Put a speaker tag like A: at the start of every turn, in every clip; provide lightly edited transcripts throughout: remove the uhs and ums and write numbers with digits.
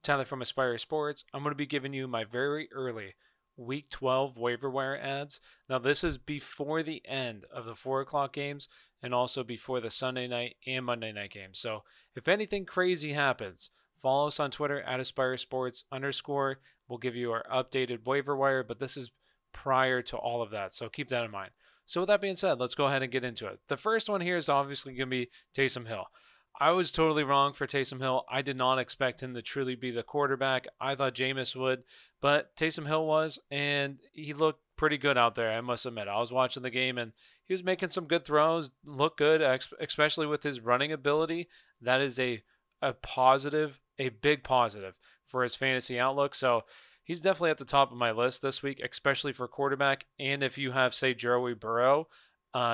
A: Tyler from Aspire Sports. I'm going to be giving you my very early Week 12 waiver wire ads. Now, this is before the end of the 4 o'clock games and also before the Sunday night and Monday night games. So, if anything crazy happens, follow us on Twitter at Aspire Sports _. We'll give you our updated waiver wire, but this is prior to all of that. So, keep that in mind. So, with that being said, let's go ahead and get into it. The first one here is obviously going to be Taysom Hill. I was totally wrong for Taysom Hill. I did not expect him to truly be the quarterback. I thought Jameis would, but Taysom Hill was, and he looked pretty good out there, I must admit. I was watching the game, and he was making some good throws, looked good, especially with his running ability. That is a positive, a big positive for his fantasy outlook. So he's definitely at the top of my list this week, especially for quarterback. And if you have, say, Joey Burrow,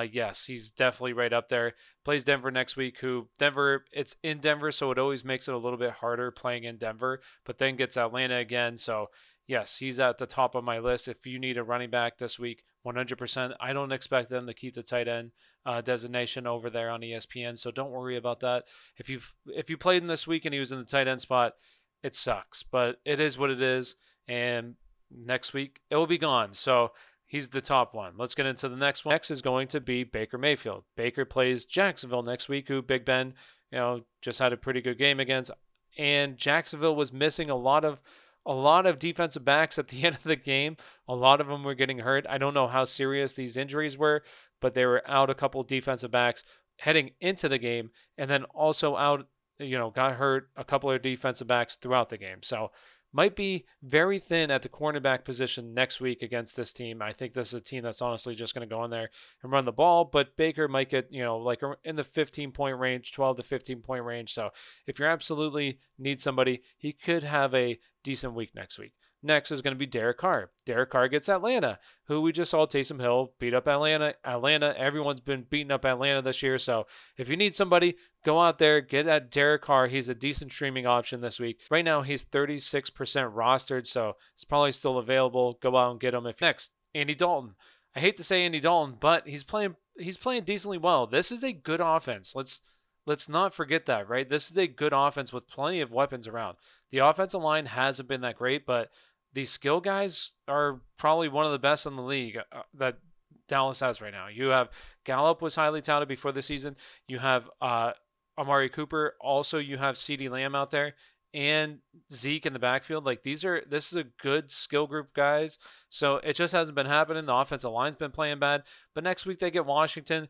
A: yes, he's definitely right up there. Plays Denver next week, it's in Denver, so it always makes it a little bit harder playing in Denver, but then gets Atlanta again. So, yes, he's at the top of my list. If you need a running back this week, 100%. I don't expect them to keep the tight end designation over there on ESPN, so don't worry about that. If you played him this week and he was in the tight end spot, it sucks, but it is what it is, and next week it will be gone. So he's the top one. Let's get into the next one. Next is going to be Baker Mayfield. Baker plays Jacksonville next week, who Big Ben, just had a pretty good game against. And Jacksonville was missing a lot of defensive backs at the end of the game. A lot of them were getting hurt. I don't know how serious these injuries were, but they were out a couple defensive backs heading into the game, and then also out, got hurt a couple of defensive backs throughout the game. So might be very thin at the cornerback position next week against this team. I think this is a team that's honestly just going to go in there and run the ball, but Baker might get, like in the 15-point range, 12 to 15-point range. So if you absolutely need somebody, he could have a decent week next week. Next is going to be Derek Carr. Derek Carr gets Atlanta, who we just saw Taysom Hill beat up Atlanta. Everyone's been beating up Atlanta this year. So if you need somebody, go out there, get at Derek Carr. He's a decent streaming option this week. Right now, he's 36% rostered, so it's probably still available. Go out and get him. Next, Andy Dalton. I hate to say Andy Dalton, but he's playing decently well. This is a good offense. Let's not forget that, right? This is a good offense with plenty of weapons around. The offensive line hasn't been that great, but these skill guys are probably one of the best in the league that Dallas has right now. You have Gallup was highly touted before the season. You have Amari Cooper. Also, you have CeeDee Lamb out there and Zeke in the backfield. This is a good skill group, guys. So it just hasn't been happening. The offensive line's been playing bad. But next week they get Washington.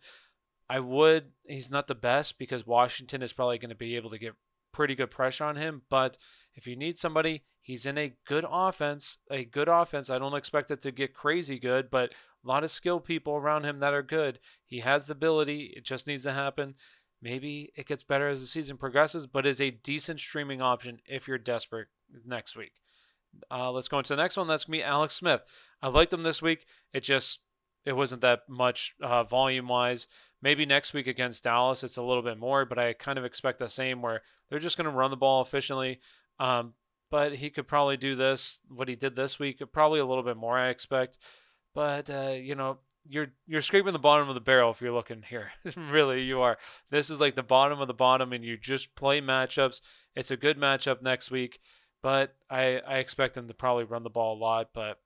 A: He's not the best because Washington is probably going to be able to get pretty good pressure on him. But if you need somebody, he's in a good offense. I don't expect it to get crazy good, but a lot of skilled people around him that are good. He has the ability. It just needs to happen. Maybe it gets better as the season progresses, but is a decent streaming option if you're desperate next week. Let's go into the next one. That's going to be Alex Smith. I liked him this week. It wasn't that much volume-wise. Maybe next week against Dallas it's a little bit more, but I kind of expect the same where they're just going to run the ball efficiently. But he could probably do what he did this week, probably a little bit more, I expect. But, you're scraping the bottom of the barrel if you're looking here. Really, you are. This is like the bottom of the bottom, and you just play matchups. It's a good matchup next week, but I expect him to probably run the ball a lot. But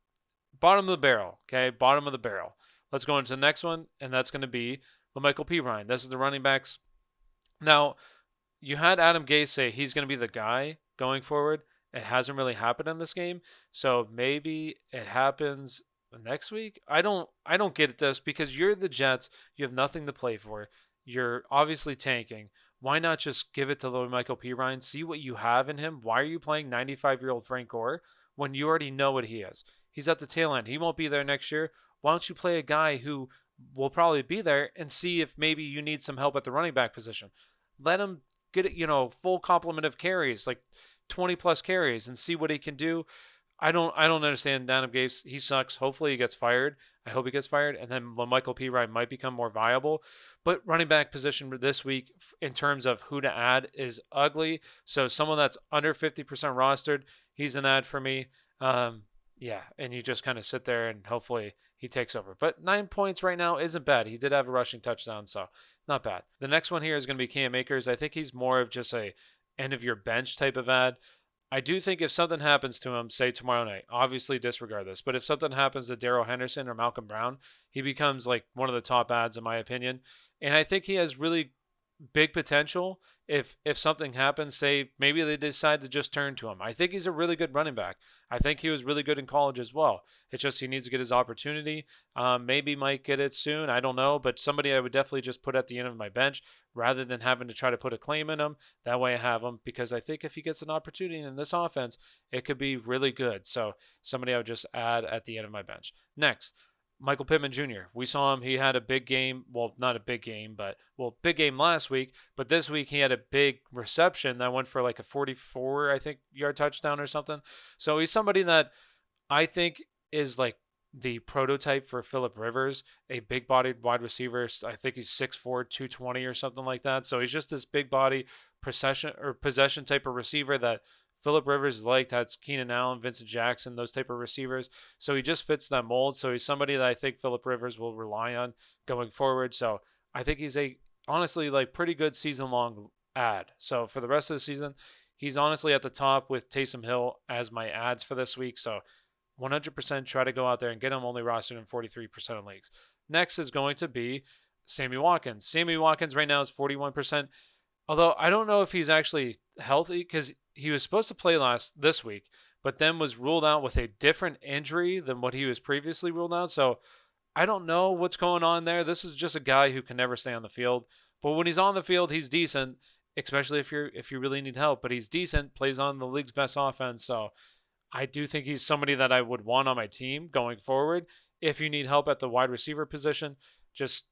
A: bottom of the barrel, okay? Bottom of the barrel. Let's go into the next one, and that's going to be LaMichael Perine. This is the running backs. Now, you had Adam Gase say he's going to be the guy going forward. It hasn't really happened in this game, so maybe it happens next week. I don't get this because you're the Jets. You have nothing to play for. You're obviously tanking. Why not just give it to LaMichael Perine? See what you have in him. Why are you playing 95-year-old Frank Gore when you already know what he is? He's at the tail end. He won't be there next year. Why don't you play a guy who will probably be there and see if maybe you need some help at the running back position? Let him get full complement of carries, like 20 plus carries, and see what he can do. I don't understand Adam Gase. He sucks. Hopefully he gets fired. I hope he gets fired, and then Michael Perine might become more viable. But running back position this week, in terms of who to add, is ugly. So someone that's under 50% rostered, he's an ad for me. Yeah, and you just kind of sit there and hopefully he takes over. But 9 points right now isn't bad. He did have a rushing touchdown, so not bad. The next one here is going to be Cam Akers. I think he's more of just a end of your bench type of ad. I do think if something happens to him, say tomorrow night, obviously disregard this, but if something happens to Darrell Henderson or Malcolm Brown, he becomes like one of the top ads in my opinion. And I think he has really big potential if something happens, say maybe they decide to just turn to him. I think he's a really good running back. I think he was really good in college as well. It's just he needs to get his opportunity. Maybe might get it soon. I don't know, but somebody I would definitely just put at the end of my bench rather than having to try to put a claim in him. That way I have him because I think if he gets an opportunity in this offense, it could be really good. So somebody I would just add at the end of my bench. Next, Michael Pittman Jr. We saw him. He had a big game. Well, not a big game, but big game last week. But this week he had a big reception that went for like a 44, I think, yard touchdown or something. So he's somebody that I think is like the prototype for Phillip Rivers, a big-bodied wide receiver. I think he's 6'4", 220 or something like that. So he's just this big-body possession type of receiver that Phillip Rivers liked. That's Keenan Allen, Vincent Jackson, those type of receivers. So he just fits that mold. So he's somebody that I think Phillip Rivers will rely on going forward. So I think he's a honestly like pretty good season-long ad. So for the rest of the season, he's honestly at the top with Taysom Hill as my ads for this week. So 100% try to go out there and get him only rostered in 43% of leagues. Next is going to be Sammy Watkins. Sammy Watkins right now is 41%. Although I don't know if he's actually healthy because he was supposed to play this week, but then was ruled out with a different injury than what he was previously ruled out. So I don't know what's going on there. This is just a guy who can never stay on the field. But when he's on the field, he's decent, especially if you really need help. But he's decent, plays on the league's best offense. So I do think he's somebody that I would want on my team going forward. If you need help at the wide receiver position, just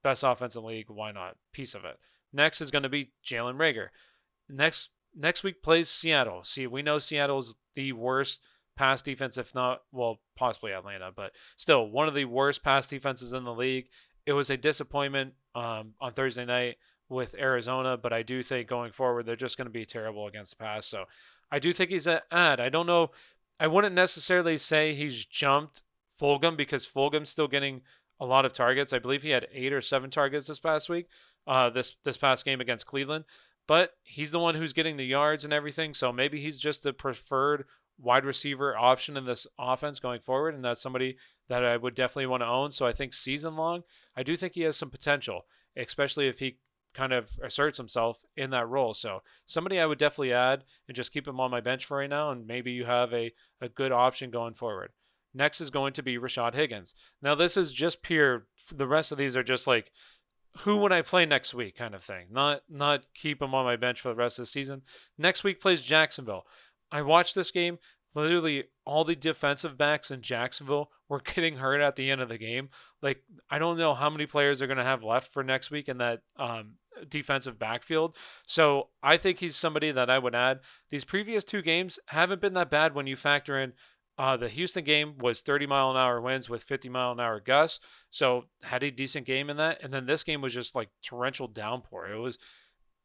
A: best offense in the league, why not? Piece of it. Next is going to be Jalen Reagor. Next week plays Seattle. See, we know Seattle's the worst pass defense, if not, well, possibly Atlanta, but still one of the worst pass defenses in the league. It was a disappointment on Thursday night with Arizona, but I do think going forward they're just going to be terrible against the pass. So I do think he's an ad. I don't know. I wouldn't necessarily say he's jumped Fulgham because Fulgham's still getting a lot of targets. I believe he had 8 or 7 targets this past week, this past game against Cleveland. But he's the one who's getting the yards and everything, so maybe he's just the preferred wide receiver option in this offense going forward, and that's somebody that I would definitely want to own. So I think season long, I do think he has some potential, especially if he kind of asserts himself in that role. So somebody I would definitely add and just keep him on my bench for right now, and maybe you have a good option going forward. Next is going to be Rashard Higgins. Now this is just pure. The rest of these are just like who would I play next week kind of thing. Not keep him on my bench for the rest of the season. Next week plays Jacksonville. I watched this game. Literally all the defensive backs in Jacksonville were getting hurt at the end of the game. Like I don't know how many players they're going to have left for next week in that defensive backfield. So I think he's somebody that I would add. These previous 2 games haven't been that bad when you factor in the Houston game was 30-mile-an-hour winds with 50-mile-an-hour gusts, so had a decent game in that. And then this game was just like torrential downpour.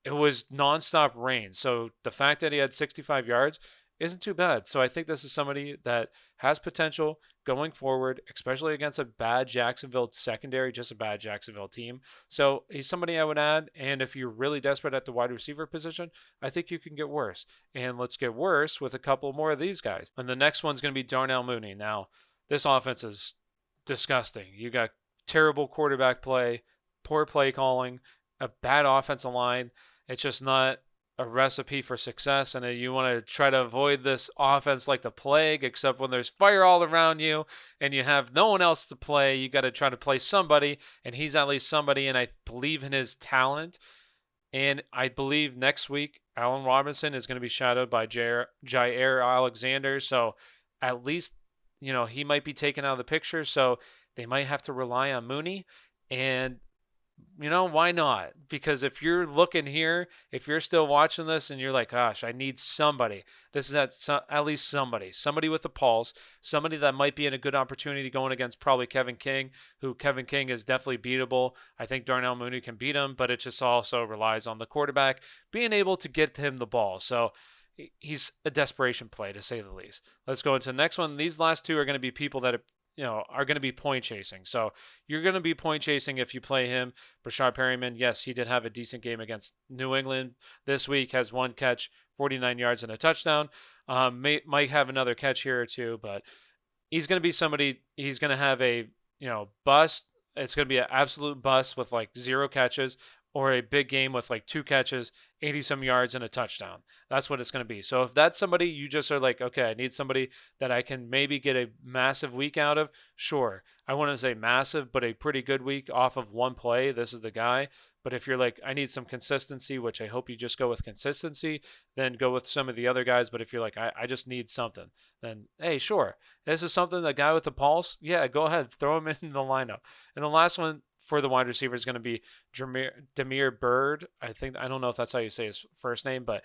A: It was nonstop rain. So the fact that he had 65 yards isn't too bad. So I think this is somebody that has potential going forward, especially against a bad Jacksonville secondary, just a bad Jacksonville team. So he's somebody I would add. And if you're really desperate at the wide receiver position, I think you can get worse. And let's get worse with a couple more of these guys. And the next one's going to be Darnell Mooney. Now, this offense is disgusting. You got terrible quarterback play, poor play calling, a bad offensive line. It's just not a recipe for success, and you want to try to avoid this offense like the plague, except when there's fire all around you and you have no one else to play, you got to try to play somebody, and he's at least somebody, and I believe in his talent. And I believe next week Allen Robinson is going to be shadowed by Jair Alexander, so at least he might be taken out of the picture, so they might have to rely on Mooney. And why not? Because if you're looking here, if you're still watching this and you're like, gosh, I need somebody, this is at least somebody with a pulse, somebody that might be in a good opportunity going against probably Kevin King, who Kevin King is definitely beatable. I think Darnell Mooney can beat him, but it just also relies on the quarterback being able to get him the ball. So he's a desperation play, to say the least. Let's go into the next one. These last 2 are going to be people that are going to be point chasing. So you're going to be point chasing if you play him. Bashar Perryman, yes, he did have a decent game against New England this week, has 1 catch, 49 yards and a touchdown. Might have another catch here or two, but he's going to be somebody. He's going to have a bust. It's going to be an absolute bust with like 0 catches, or a big game with like 2 catches, 80 some yards and a touchdown. That's what it's going to be. So if that's somebody you just are like, okay, I need somebody that I can maybe get a massive week out of, sure. I wouldn't say massive, but a pretty good week off of one play. This is the guy. But if you're like, I need some consistency, which I hope you just go with consistency, then go with some of the other guys. But if you're like, I just need something, then hey, sure. This is something, the guy with the pulse, yeah, go ahead, throw him in the lineup. And the last one for the wide receiver is going to be Damiere Byrd. I don't know if that's how you say his first name, but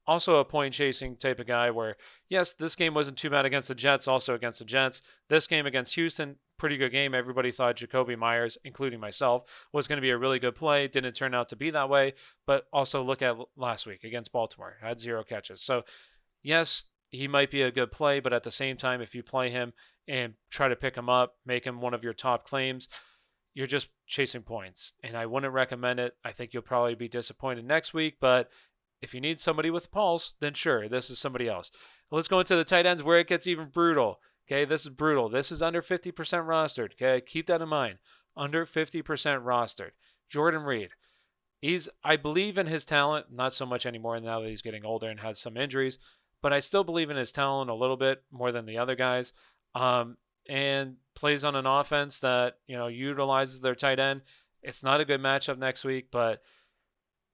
A: also a point chasing type of guy where, yes, this game wasn't too bad against the Jets, also against the Jets. This game against Houston, pretty good game. Everybody thought Jakobi Meyers, including myself, was going to be a really good play. Didn't turn out to be that way, but also look at last week against Baltimore. Had 0 catches. So, yes, he might be a good play, but at the same time, if you play him and try to pick him up, make him one of your top claims, you're just chasing points. And I wouldn't recommend it. I think you'll probably be disappointed next week, but if you need somebody with a pulse, then sure, this is somebody else. Let's go into the tight ends where it gets even brutal. Okay, this is brutal. This is under 50% rostered. Okay, keep that in mind. Under 50% rostered. Jordan Reed. I believe in his talent, not so much anymore now that he's getting older and has some injuries, but I still believe in his talent a little bit more than the other guys. And plays on an offense that, utilizes their tight end. It's not a good matchup next week, but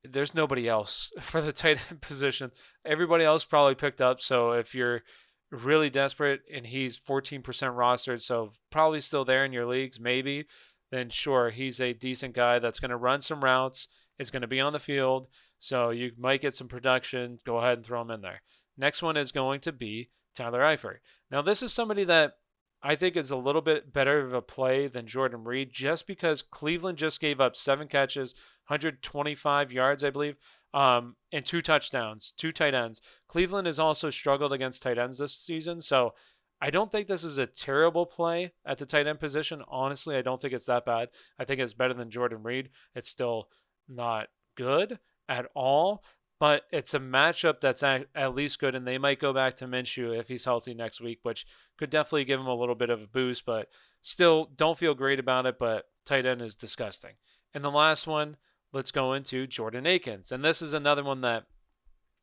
A: there's nobody else for the tight end position. Everybody else probably picked up. So if you're really desperate and he's 14% rostered, so probably still there in your leagues, maybe, then sure, he's a decent guy that's going to run some routes, is going to be on the field, so you might get some production. Go ahead and throw him in there. Next one is going to be Tyler Eifert. Now, this is somebody that I think is a little bit better of a play than Jordan Reed, just because Cleveland just gave up 7 catches, 125 yards, I believe, and 2 touchdowns, 2 tight ends. Cleveland has also struggled against tight ends this season, so I don't think this is a terrible play at the tight end position. Honestly, I don't think it's that bad. I think it's better than Jordan Reed. It's still not good at all, but it's a matchup that's at least good, and they might go back to Minshew if he's healthy next week, which could definitely give him a little bit of a boost, but still don't feel great about it, but tight end is disgusting. And the last one, let's go into Jordan Akins. And this is another one that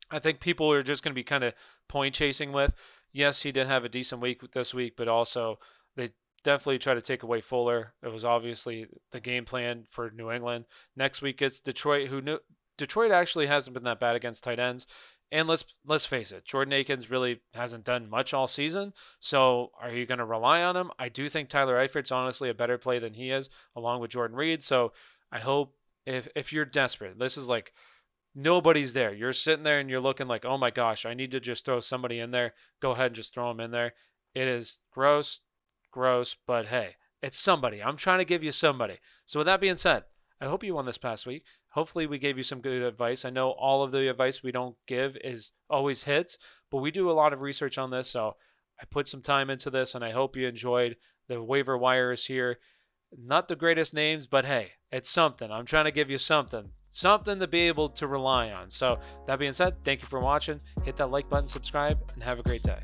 A: I think people are just going to be kind of point chasing with. Yes, he did have a decent week this week, but also they definitely try to take away Fuller. It was obviously the game plan for New England. Next week it's Detroit, Detroit actually hasn't been that bad against tight ends. And let's face it, Jordan Akins really hasn't done much all season. So are you going to rely on him? I do think Tyler Eifert's honestly a better play than he is, along with Jordan Reed. So I hope if you're desperate, this is like nobody's there. You're sitting there and you're looking like, oh my gosh, I need to just throw somebody in there. Go ahead and just throw him in there. It is gross, but hey, it's somebody. I'm trying to give you somebody. So with that being said, I hope you won this past week. Hopefully we gave you some good advice. I know all of the advice we don't give is always hits, but we do a lot of research on this, so I put some time into this, and I hope you enjoyed. The waiver wire is here. Not the greatest names, but hey, it's something. I'm trying to give you something to be able to rely on. So that being said, thank you for watching. Hit that like button, subscribe, and have a great day.